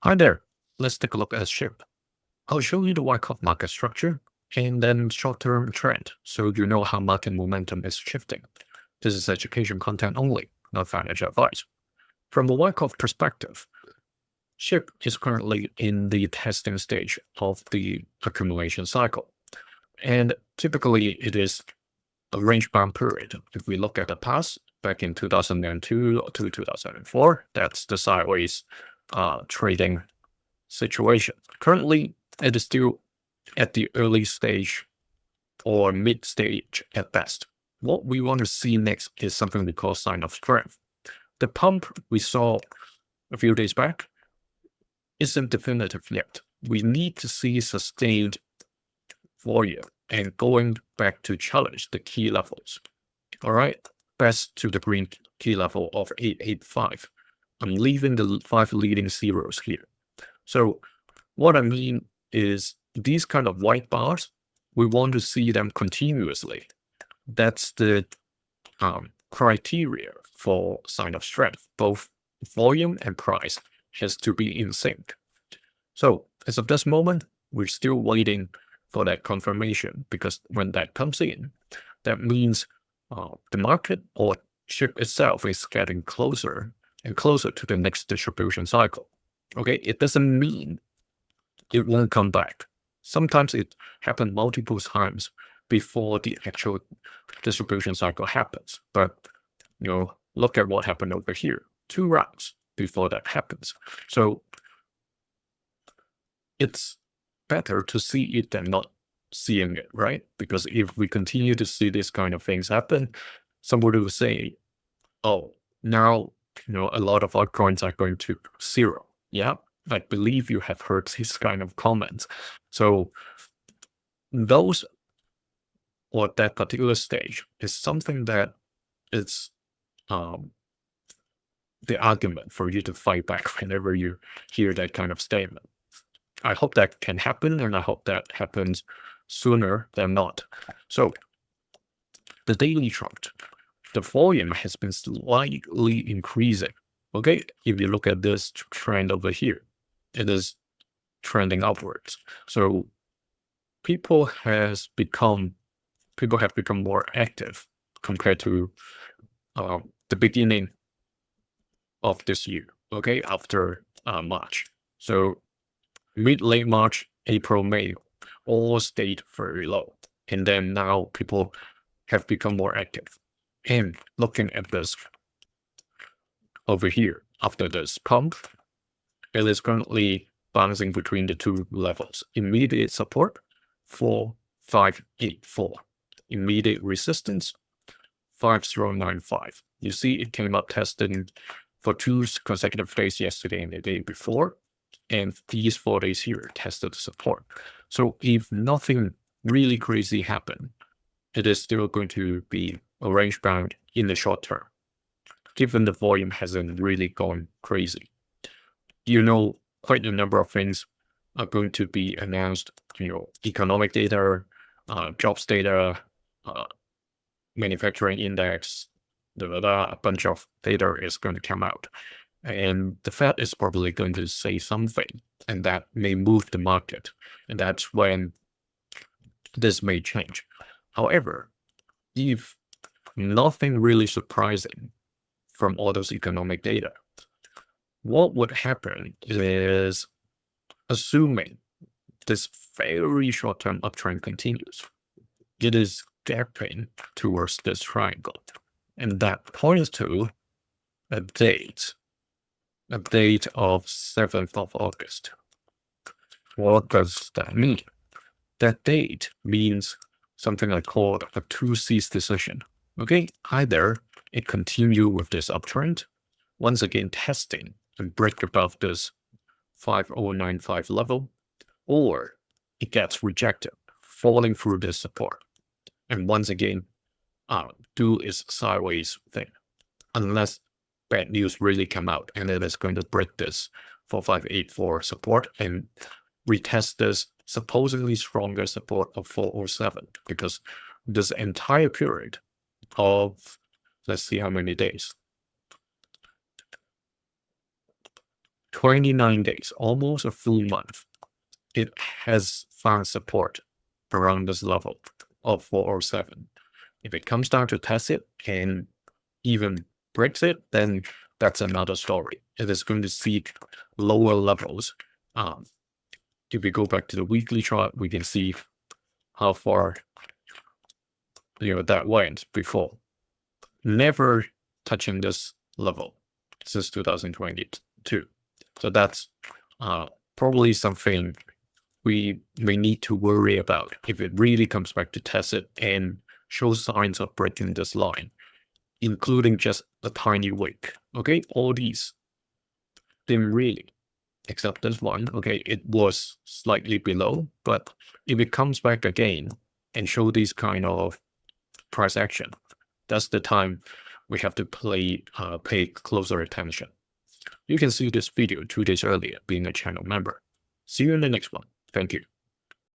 Hi there. Let's take a look at SHIB. I'll show you the Wyckoff market structure and then short-term trend so you know how market momentum is shifting. This is education content only, not financial advice. From the Wyckoff perspective, SHIB is currently in the testing stage of the accumulation cycle. And typically it is a range-bound period. If we look at the past, back in 2002 to 2004, that's the sideways trading situation. Currently, it is still at the early stage or mid stage at best. What we want to see next is something we call sign of strength. The pump we saw a few days back isn't definitive yet. We need to see sustained volume and going back to challenge the key levels. All right, best to the green key level of 885. I'm leaving the 5 leading zeros here. So what I mean is these kind of white bars, we want to see them continuously. That's the criteria for sign of strength. Both volume and price has to be in sync. So as of this moment, we're still waiting for that confirmation, because when that comes in, that means the market or SHIB itself is getting closer and closer to the next distribution cycle. Okay, it doesn't mean it won't come back. Sometimes it happens multiple times before the actual distribution cycle happens. But look at what happened over here. 2 rounds before that happens. So it's better to see it than not seeing it, right? Because if we continue to see this kind of things happen, somebody will say, oh, now a lot of altcoins are going to zero. Yeah, I believe you have heard this kind of comments. So those or that particular stage is something that is the argument for you to fight back whenever you hear that kind of statement. I hope that can happen, and I hope that happens sooner than not. So the daily chart, the volume has been slightly increasing. Okay, if you look at this trend over here, it is trending upwards. So people have become more active compared to the beginning of this year. Okay, after March. So late March, April, May, all stayed very low, and then now people have become more active. And looking at this over here, after this pump, it is currently bouncing between the 2 levels. Immediate support, 4584. Immediate resistance, 5095. You see it came up testing for 2 consecutive days yesterday and the day before. And these 4 days here tested support. So if nothing really crazy happened, it is still going to be a range bound in the short term, given the volume hasn't really gone crazy. Quite a number of things are going to be announced, economic data, jobs data, manufacturing index, a bunch of data is going to come out. And the Fed is probably going to say something, and that may move the market. And that's when this may change. However, if nothing really surprising from all those economic data, what would happen is, assuming this very short-term uptrend continues, it is gapping towards this triangle. And that points to a date of 7th of August. What does that mean? That date means something I call a 2C's decision. Okay, either it continue with this uptrend, once again testing and break above this 5095 level, or it gets rejected, falling through this support, and once again do its sideways thing, unless bad news really come out and it is going to break this 4584 support and retest this supposedly stronger support of 407, because this entire period of, let's see how many days, 29 days, almost a full month, it has found support around this level of 407. If it comes down to test it and even breaks it, then that's another story. It is going to seek lower levels. If we go back to the weekly chart, we can see how far that went before. Never touching this level since 2022. So that's probably something we may need to worry about if it really comes back to test it and shows signs of breaking this line, including just a tiny wick. Okay, all these didn't really, except this one. Okay, it was slightly below, but if it comes back again and show this kind of price action, that's the time we have to pay closer attention. You can see this video 2 days earlier being a channel member. See you in the next one. Thank you.